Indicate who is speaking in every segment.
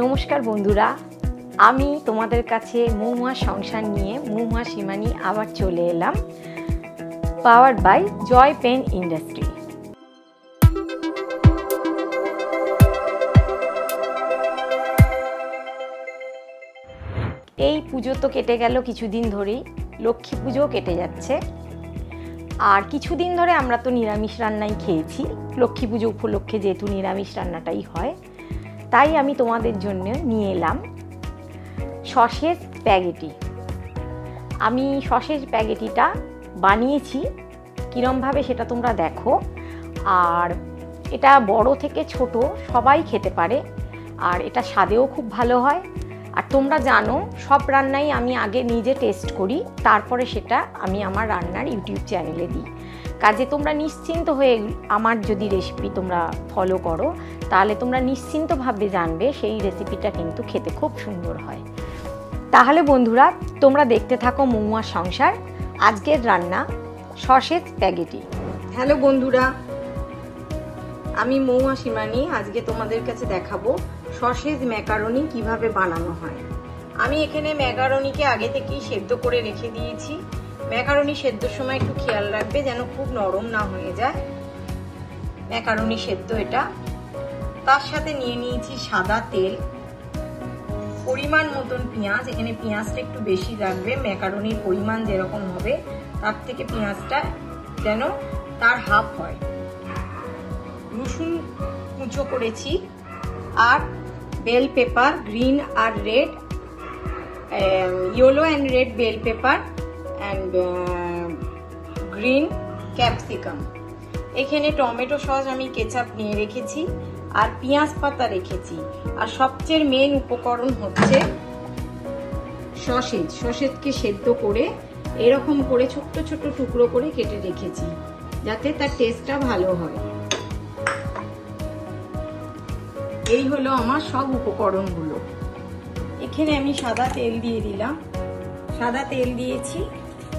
Speaker 1: নমস্কার বন্ধুরা, আমি তোমাদের কাছে মৌমাস সংসার নিয়ে মৌমাস সীমানি আবার চলে এলাম, powered by Joy pen industry. এই পুজো তো কেটে গেল কিছুদিন ধরেই, লক্ষ্মী পুজো কেটে যাচ্ছে। আর কিছুদিন ধরে আমরা তো নিরামিষ রান্নাই খেয়েছি, লক্ষ্মী পুজো উপলক্ষে যেহেতু নিরামিষ রান্নাটাই হয়, তাই আমি তোমাদের জন্য নিয়ে এলাম সসেজ স্প্যাগেটি। আমি সসেজ স্প্যাগেটিটা বানিয়েছি কীরমভাবে সেটা তোমরা দেখো। আর এটা বড় থেকে ছোট সবাই খেতে পারে, আর এটা স্বাদেও খুব ভালো হয়। আর তোমরা জানো সব রান্নাই আমি আগে নিজে টেস্ট করি, তারপরে সেটা আমি আমার রান্নার ইউটিউব চ্যানেলে দিই। কাজে তোমরা নিশ্চিন্ত হয়ে আমার যদি রেসিপি তোমরা ফলো করো, তাহলে তোমরা নিশ্চিন্তভাবে জানবে সেই রেসিপিটা কিন্তু খেতে খুব সুন্দর হয়। তাহলে বন্ধুরা তোমরা দেখতে থাকো মৌমাস সংসার। আজকের রান্না সসেজ স্প্যাগেটি। হ্যালো বন্ধুরা, আমি মৌমাস সীমানি। আজকে তোমাদের কাছে দেখাবো সসেজ ম্যাকারনি কিভাবে বানানো হয়। আমি এখানে ম্যাকারনিকে আগে থেকেই সেদ্ধ করে রেখে দিয়েছি। ম্যাকারনি সেদ্ধর সময় একটু খেয়াল রাখবে যেন খুব নরম না হয়ে যায় ম্যাকারনি সেদ্ধ এটা। তার সাথে নিয়ে নিয়েছি সাদা তেল, পরিমাণ মতন পেঁয়াজ। এখানে পেঁয়াজটা একটু বেশি রাখবে, ম্যাকারনির পরিমাণ যেরকম হবে তার থেকে পেঁয়াজটা যেন তার হাফ হয়। রসুন কুচো করেছি, আর বেল পেপার, গ্রিন আর red, yellow and red bell pepper and green capsicum. এখানে টমেটো সস আমি কেচাপ নিয়ে রেখেছি, আর পেঁয়াজ পাতা রেখেছি। আর সবচেয়ে মেন উপকরণ হচ্ছে সসেজ। সসেজকে সেদ্ধ করে এরকম করে ছোট্ট ছোট্ট টুকরো করে কেটে রেখেছি যাতে তার টেস্টটা ভালো হয়। এই হলো আমার সব উপকরণগুলো। এখানে আমি সাদা তেল দিয়ে দিলাম। সাদা তেল দিয়েছি,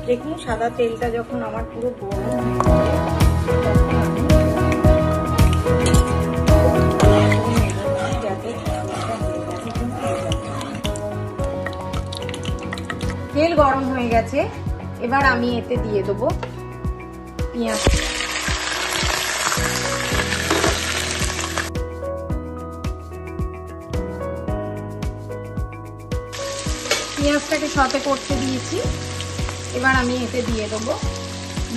Speaker 1: দেখুন সাদা তেলটা যখন আমার পুরো গরম হয়ে যাবে, তেল গরম হয়ে গেছে। এবার আমি এতে দিয়ে দেবো পেঁয়াজ। পেঁয়াজটাকে সাথে করতে দিয়েছি। এবার আমি এতে দিয়ে দেবো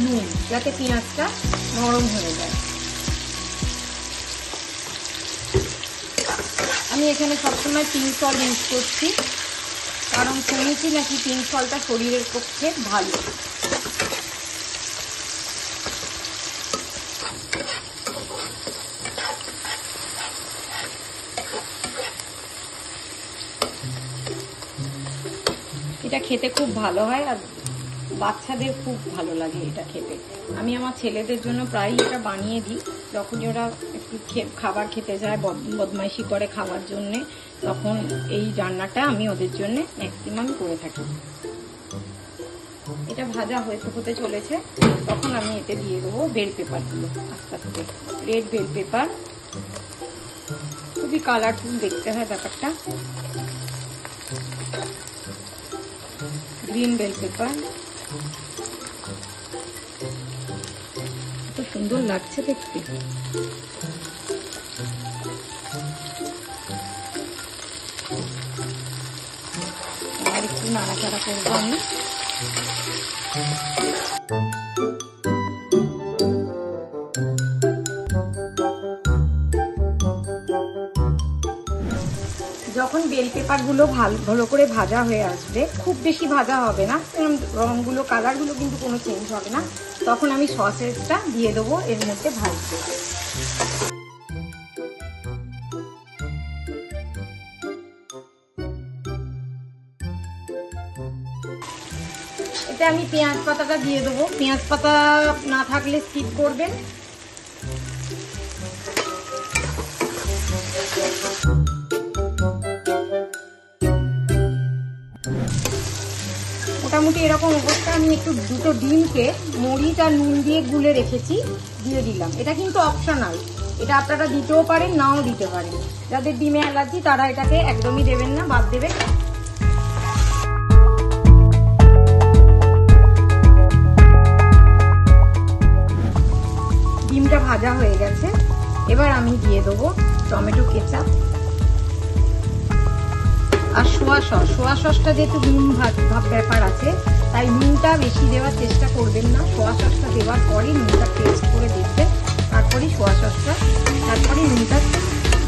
Speaker 1: নুন, যাতে পেঁয়াজটা নরম হয়ে যায়। আমি এখানে সবসময় পিঙ্ক সল্ট ইউজ করছি, কারণ শুনেছি নাকি পিঙ্ক সল্টটা শরীরের পক্ষে ভালো। এটা খেতে খুব ভালো হয়, আর বাচ্চাদের খুব ভালো লাগে এটা খেতে। আমি আমার ছেলেদের জন্য প্রায়ই এটা বানিয়ে দিই, যখন ওরা একটু খাবার খেতে যায়, বদমাইশি করে খাওয়ার জন্যে, তখন এই রান্নাটা আমি ওদের জন্য ম্যাক্সিমাম করে থাকি। এটা ভাজা হতে চলেছে, তখন আমি এতে দিয়ে দেবো বেল পেপারগুলো আস্তে আস্তে। রেড বেল পেপার, খুবই কালারফুল দেখতে হয় ব্যাপারটা। গ্রিন বেল পেপার, কত সুন্দর লাগছে দেখতে। আর একটু নাড়াচাড়া করবো আমি। যখন বেল পেপারগুলো ভালো করে ভাজা হয়ে আসবে, খুব বেশি ভাজা হবে না, রঙগুলো কালারগুলো কিন্তু কোনো চেঞ্জ হবে না, তখন আমি সসেজটা দিয়ে দেবো এর মধ্যে ভাজতে। এতে আমি পেঁয়াজ পাতাটা দিয়ে দেবো। পেঁয়াজ পাতা না থাকলে স্কিপ করবেন। মোটামুটি এরকম অবস্থা। আমি একটু দুটো ডিমকে মরিচ আর নুন দিয়ে গুলে রেখেছি, দিয়ে দিলাম। এটা কিন্তু অপশনাল, এটা আপনারা দিতেও পারেন নাও দিতে পারেন। যাদের ডিমে অ্যালার্জি তারা এটাকে একদমই দেবেন না, বাদ দেবেন। ডিমটা ভাজা হয়ে গেছে, এবার আমি দিয়ে দেবো টমেটো কেচাপ আর সোয়া সস। সোয়া সসটা যেহেতু নুন ভাব ব্যাপার আছে, তাই নুনটা বেশি দেওয়ার চেষ্টা করবেন না। সোয়া সসটা দেওয়ার পরেই নুনটা টেস্ট করে দেখবেন, তারপরেই সোয়া সসটা, তারপরে নুনটা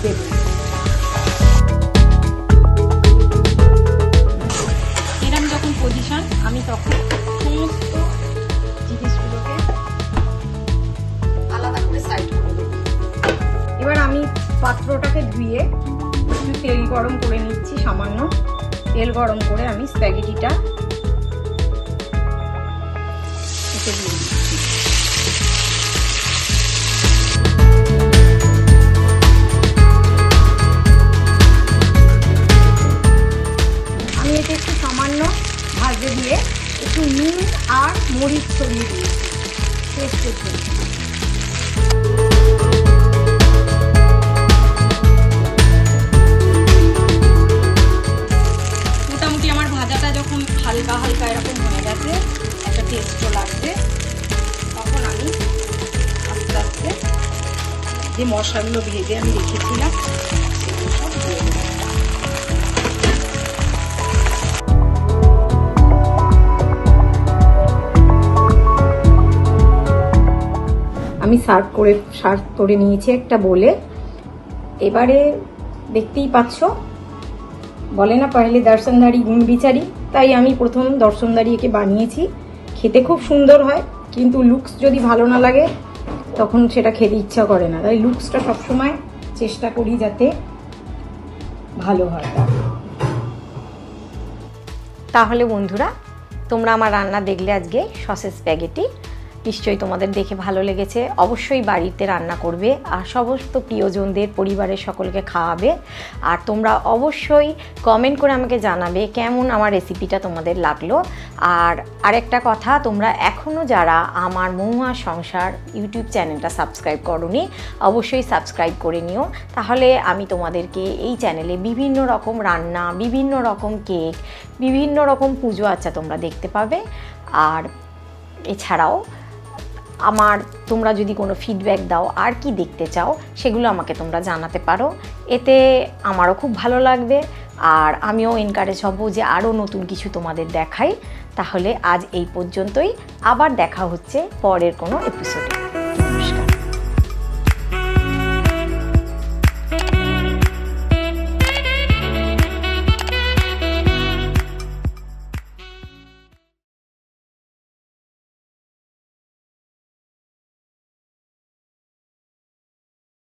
Speaker 1: দেবেন। এরকম যখন পজিশন, আমি তখন সমস্ত জিনিসগুলোকে আলাদা করে সাইড করে দেব। এবার আমি পাত্রটাকে ধুয়ে একটু তেল গরম করে নিচ্ছি। সামান্য তেল গরম করে আমি স্প্যাগেটিটা এতে দিয়ে দিচ্ছি। আমি এতে একটু সামান্য ভাজে দিয়ে একটু নুন আর মরিচ ছড়িয়ে দিয়েছি টেস্টের জন্য। হালকা হালকা এরকম হয়ে গেছে, একটা টেস্টও লাগছে, তখন আমি আস্তে আস্তে যে মশলাগুলো ভেজে আমি রেখেছিলাম সব দিয়ে দেব। আমি সার্ভ করে নিয়েছি একটা বলে। এবারে দেখতেই পাচ্ছ, বলে না পহলে দর্শনধারী গুণ বিচারি, তাই আমি প্রথম দর্শনধারী একে বানিয়েছি। খেতে খুব সুন্দর হয়, কিন্তু লুকস যদি ভালো না লাগে তখন সেটা খেতে ইচ্ছা করে না। তাই লুকসটা সবসময় চেষ্টা করি যাতে ভালো হয়। তাহলে বন্ধুরা, তোমরা আমার রান্না দেখলে আজকে সসেজ স্প্যাগেটি, নিশ্চয়ই তোমাদের দেখে ভালো লেগেছে। অবশ্যই বাড়িতে রান্না করবে আর সমস্ত প্রিয়জনদের, পরিবারের সকলকে খাওয়াবে। আর তোমরা অবশ্যই কমেন্ট করে আমাকে জানাবে কেমন আমার রেসিপিটা তোমাদের লাগলো। আর আরেকটা কথা, তোমরা এখনও যারা আমার মহুয়া সংসার ইউটিউব চ্যানেলটা সাবস্ক্রাইব করোনি, অবশ্যই সাবস্ক্রাইব করে নিও। তাহলে আমি তোমাদেরকে এই চ্যানেলে বিভিন্ন রকম রান্না, বিভিন্ন রকম কেক, বিভিন্ন রকম পুজো আচ্ছা তোমরা দেখতে পাবে। আর এছাড়াও তোমরা যদি কোনো ফিডব্যাক দাও আর কি দেখতে চাও, সেগুলো আমাকে তোমরা জানাতে পারো। এতে আমারও খুব ভালো লাগবে আর আমিও এনকারেজ হব যে আরও নতুন কিছু তোমাদের দেখাই। তাহলে আজ এই পর্যন্তই, আবার দেখা হচ্ছে পরের কোনো এপিসোডে।